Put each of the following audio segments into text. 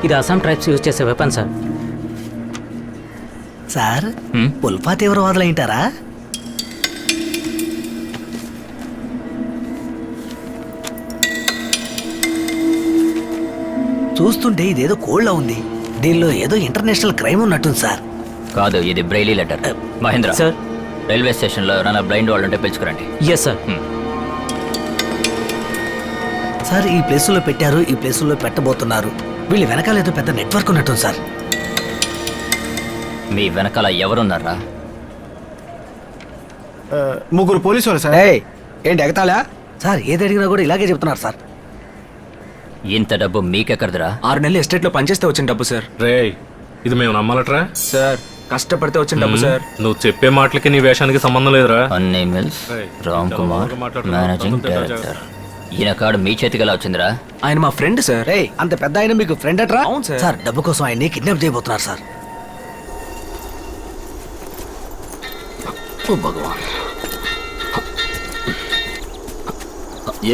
ఇది Assam tribes use చేసే weapon sir. Sir ULFA తీవ్రవాదులు అయింటారా? చూస్తుంటే ఇదేదో కోళ్ళ ఉంది. దీనిలో ఏదో ఇంటర్నేషనల్ క్రైమ్ ఉన్నట్టుంది సార్. కాదు, ఇది Braille letter. Mahendra sir, railway స్టేషన్లో ఎవరైనా బ్లైండ్ వాళ్ళు ఉంటే పిలుచుకురండి. Yes sir. సార్ ఈ ప్లేసుల్లో పెట్టారు, ఈ ప్లేసుల్లో పెట్టబోతున్నారు. వీళ్ళు వెనకాల ఏదో పెద్ద నెట్వర్క్ ఉన్నట్టుంది సార్. మీ వెనకాల ఎవరున్నారా? ముగ్గురు పోలీసు వాళ్ళు సార్. ఏంటి ఎగతాళా? సార్ ఏది అడిగినా కూడా ఇలాగే చెప్తున్నారు సార్. ఇంత డబ్బు మీకెక్కడదిరా? 6 నెలలు ఎస్టేట్ లో పనిచేస్తే వచ్చిన డబ్బు సార్. రే, ఇది మేము నమ్మాలట్రా? సార్ కష్టపడితే వచ్చిన డబ్బు సార్. నువ్వు చెప్పే మాటలకి నీ వేషానికి సంబంధం లేదురా. అన్నీ mills, Ram Kumar, managing director. ఈయన కార్డు మీ చేతికి ఎలా వచ్చిందిరా? ఆయన మా ఫ్రెండ్ సార్. రే, అంత పెద్ద ఆయన మీకు ఫ్రెండ్ అట్రా? అవును సార్. సార్ డబ్బు కోసం ఆయన్ని కిడ్నాప్ చేయబోతున్నారు సార్. ఓ భగవాన్.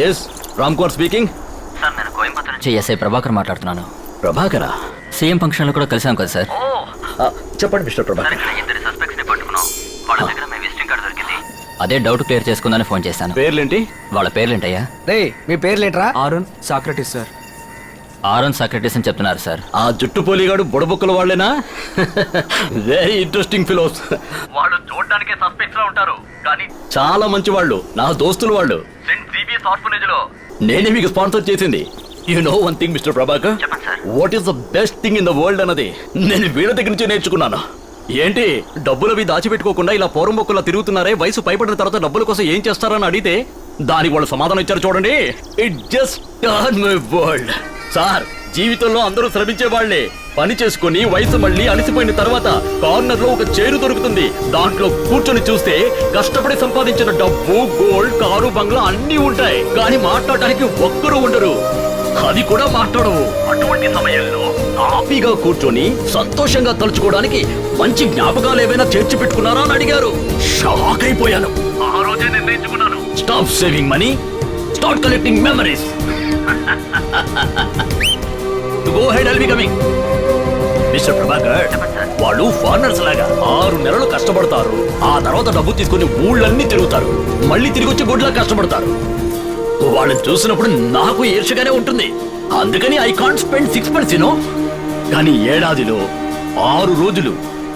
Yes, Ram Kumar speaking. Sir, నేను కోయంబత్తూరు నుంచి ఎస్ఐ ప్రభాకర్ మాట్లాడుతున్నాను. ప్రభాకరా? సీఎం ఫంక్షన్లో కూడా కలిసాం కదా సార్. చెప్పండి మిస్టర్ ప్రభాకర్. ఇద్దరు సస్పెక్ట్స్ ని పట్టుకున్నాం. వాళ్ళ దగ్గర మీ విజిటింగ్ కార్డు దొరికింది. అదే డౌట్ క్లియర్ చేసుకుందని ఫోన్ చేశాను. పేర్లేంటి? వాళ్ళ పేర్లేంటయ్యా? రే, మీ పేర్లేంట్రా? Arun Socrates sir. Aaron Socrates అని చెప్తున్నారు సార్. ఆ జుట్టు పోలిగాడు బుడబుక్కల వాళ్ళేనా? Very interesting ఫిలోస్. వాళ్ళు చూడడానికే సస్పెక్ట్స్ లా ఉంటారు, కానీ చాలా మంచి వాళ్ళు, నా దోస్తులు వాళ్ళు. సెంట్ జీబీఎస్ ఆర్ఫనేజ్ లో నేనే మీకు స్పాన్సర్ చేసింది. You know one thing mister Prabhakar, చెప్పండి sir. What is the best thing in the world అన్నది నేను వీళ్ళ దగ్గర నుంచి నేర్చుకున్నాను. ఏంటి, డబ్బులవి దాచిపెట్టుకోకుండా ఇలా పోరం బొక్కలా తిరుగుతున్నారే, వయసు పైపడిన తర్వాత డబ్బుల కోసం ఏం చేస్తారని అడిగితే దానికి వాళ్ళు సమాధానం ఇచ్చారు చూడండి. It just turn my world. Sir, జీవితంలో అందరూ శ్రమించే వాళ్లే. పని చేసుకుని వయసు మళ్ళీ అలసిపోయిన తర్వాత కార్నర్ లో ఒక చైరు దొరుకుతుంది. దాంట్లో కూర్చొని చూస్తే కష్టపడి సంపాదించిన డబ్బు, గోల్డ్, కారు, బంగ్లా అన్నీ ఉంటాయి. కానీ మాట్లాడడానికి ఒక్కరూ ఉండరు. అది కూడా మాట్లాడవు. అటువంటి సమయంలో హ్యాపీగా కూర్చొని సంతోషంగా తలుచుకోవడానికి మంచి జ్ఞాపకాలు ఏమైనా చేర్చి పెట్టుకున్నారా అని అడిగారు. షాక్ అయిపోయాను. ఆ రోజే నిర్ణయించుకున్నాను, stop saving money, start collecting memories. Go ahead, I'll be coming. Mister Prabhakar, వాళ్ళు ఫారినర్స్ లాగా 6 నెలలు కష్టపడతారు. ఆ తర్వాత డబ్బు తీసుకుని ఊళ్ళన్నీ తిరుగుతారు. మళ్ళీ తిరిగి వచ్చి గుడ్లా కష్టపడతారు. వాళ్ళని చూసినప్పుడు నాకు ఈర్షగానే ఉంటుంది. అందుకని I can't spend 6 months, you know. కానీ ఏడాదిలో 6 రోజులు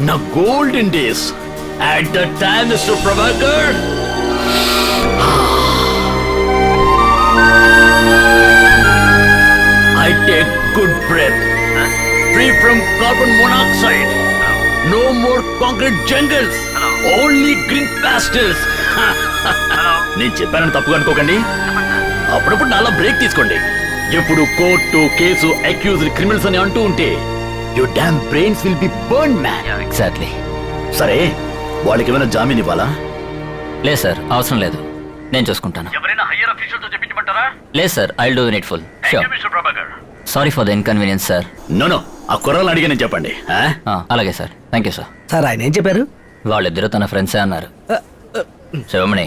నా golden days. At the time mister Prabhakar, I take good breath, free from carbon monoxide. No more concrete jungles, only green pastures. నేను చెప్పానని తప్పుగా అనుకోకండి. అప్పుడప్పుడు నాలా బ్రేక్ తీసుకోండి. ఎప్పుడు కోర్టు, కేసు, అక్యూజ్డ్, క్రిమినల్స్ అని అంటూ ఉంటే your damn brains will be burn man. Exactly. సరే, వాళ్ళకి ఏమైనా జామీన్ ఇవ్వాలా? లేదు సార్, అవసరం లేదు, నేను చూసుకుంటాను. ఎవరైనా హైయర్ అఫీషియల్ తో చెప్పించమంటారా? లేదు sir, I will do the needful. Sure. Mister Prabhakar. Sorry for the inconvenience sir. No, ఆ కుర్రాలను అడిగి నేను చెప్పండి. అలాగే sir, thank you sir. Sir ఆయన ఏం చెప్పారు? వాళ్ళిద్దరూ తన ఫ్రెండ్సే అన్నారు. శివమణి,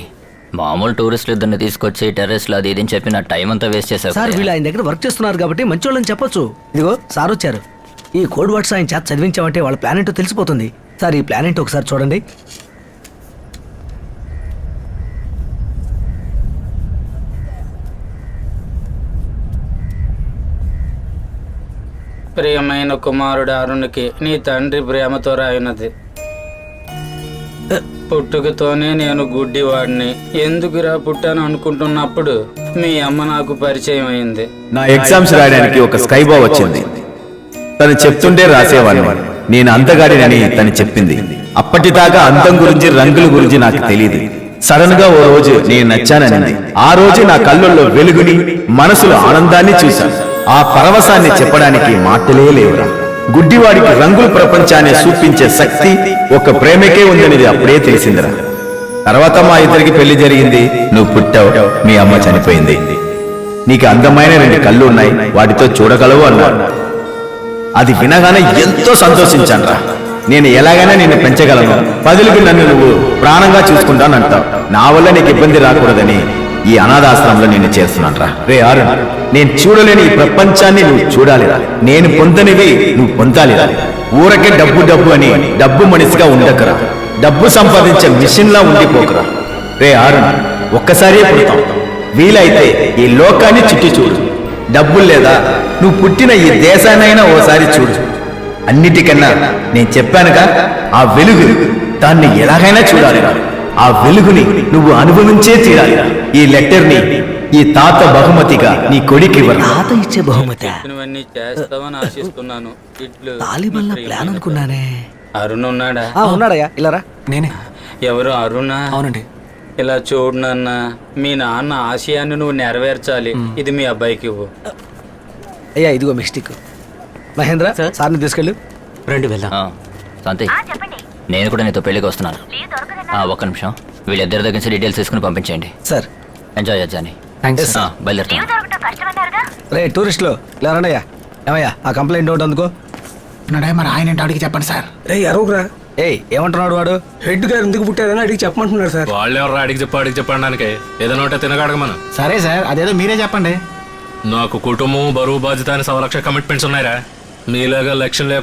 మామూలు టూరిస్టులు ఇద్దరిని తీసుకొచ్చి టెర్రస్లో అది ఇది అని చెప్పి నా టైం అంతా వేస్ట్ చేశారు. సార్ వీళ్ళు ఆయన దగ్గర వర్క్ చేస్తున్నారు కాబట్టి మంచి వాళ్ళని చెప్పొచ్చు. ఇదిగో సార్ వచ్చారు. ఈ కోడ్ వర్డ్స్ ఆయన చేత చదివించామంటే వాళ్ళ ప్లాన్ ఏంటో తెలిసిపోతుంది. సార్ ఈ ప్లాన్ ఏంటో ఒకసారి చూడండి. ప్రియమైన కుమారుడు అరుణుకి నీ తండ్రి ప్రేమతో రాయినది. పుట్టుకతోనే నేను గుడ్డివాడిని, ఎందుకురా పుట్టాను అనుకుంటున్నప్పుడు మీ అమ్మ నాకు పరిచయం అయింది. నా ఎగ్జామ్స్ రాయడానికి ఒక స్కైబా వచ్చింది. తను చెప్తుంటే రాసేవాడిని. నేను అందగాడినని తను చెప్పింది. అప్పటిదాకా అందం గురించి, రంగుల గురించి నాకు తెలియదు. సడన్ గా ఓ రోజు నేను నచ్చానని ఆ రోజు నా కళ్ళల్లో వెలుగుని, మనసులో ఆనందాన్ని చూశాను. ఆ పరవశాన్ని చెప్పడానికి మాటలే లేవురా. గుడ్డివాడికి రంగుల ప్రపంచాన్ని చూపించే శక్తి ఒక ప్రేమకే ఉందనేది అప్పుడే తెలిసిందిరా. తర్వాత మా ఇద్దరికి పెళ్లి జరిగింది. నువ్వు పుట్టావు, మీ అమ్మ చనిపోయింది. నీకు అందమైన 2 కళ్ళు ఉన్నాయి, వాటితో చూడగలవు అన్నాడు. అది వినగానే ఎంతో సంతోషించాను రా. నేను ఎలాగైనా నిన్ను పెంచగలను, బదులుకి నన్ను నువ్వు ప్రాణంగా చూసుకుంటానంటావు. నా వల్ల నీకు ఇబ్బంది రాకూడదని ఈ అనాథాశ్రమంలో నిన్ను చేస్తున్నాను రే అరుణ్, నేను చూడలేని ఈ ప్రపంచాన్ని నువ్వు చూడాలిరా. నేను పొందనివి నువ్వు పొందాలిరా. ఊరకే డబ్బు డబ్బు అని డబ్బు మనిషిగా ఉండకరా. డబ్బు సంపాదించే మిషన్లా ఉండిపోకురా. రే అరుణ్, ఒక్కసారి పుడతాం, వీలైతే ఈ లోకాన్ని చుట్టి చూడు. డబ్బులు లేదా నువ్వు పుట్టిన ఈ దేశాన్నైనా ఓసారి చూడు. అన్నిటికన్నా నేను చెప్పానుగా, ఆ వెలుగు, దాన్ని ఎలాగైనా చూడాలిరా. ఆ వెలుగుని నువ్వు అనుభవించే తీరాలిరా. ఈ లెటర్ని ఈ తాత బహుమతిగా నీ కొడుకు ఇవ్వరా. తాత ఇచ్చే బహుమతి చెప్పినవన్నీ చేస్తావని ఆశిస్తున్నాను. ఇట్లు తాలిబాన్ల ప్లాన్ అనుకున్నానే. అరుణ్ ఉన్నాడా? ఉన్నాడయ్యా, ఇలా రా. నేనే. ఎవరు అరుణా? అవునండి. ఇలా చూడు నాన్న, మీ నాన్న ఆశయాన్ని నువ్వు నెరవేర్చాలి. ఇది మీ అబ్బాయికి ఇవ్వు. అయ్యా ఇదిగో మిస్టేక్. మహేంద్ర, సార్. సార్ని తీసుకెళ్ళు. రండి వెళ్దాం. శాంతి, నేను కూడా నీతో పెళ్ళికి వస్తున్నాను. ఒక్క నిమిషం, వీళ్ళిద్దరి దగ్గర నుంచి డీటెయిల్స్ తీసుకుని పంపించేయండి. సార్. ఎంజాయ్ చేద్దాని. థ్యాంక్స్. బయలుదేరుతాను. రే టూరిస్టులు ఇలా రండయ్యా. ఏమయ్యా ఆ కంప్లైంట్ ఒకటి అందుకో. మరి ఆయన ఏంటో అడిగి చెప్పండి సార్. రే అరవకురా. ఏయ్ ఏమంటున్నాడు వాడు? హెడ్ గారు ఎందుకు పుట్టారని అడిగి చెప్పమంటున్నారు సార్. వాళ్ళు ఎవరు అడిగి చెప్పడానికి ఏదైనా ఉంటే తినగడగమను. సరే సార్, అదేదో మీరే చెప్పండి. నాకు కుటుంబం, బరువు, బాధ్యత అని 1,00,000 కమిట్మెంట్స్ ఉన్నాయిరా. మీలాగా లక్ష్యం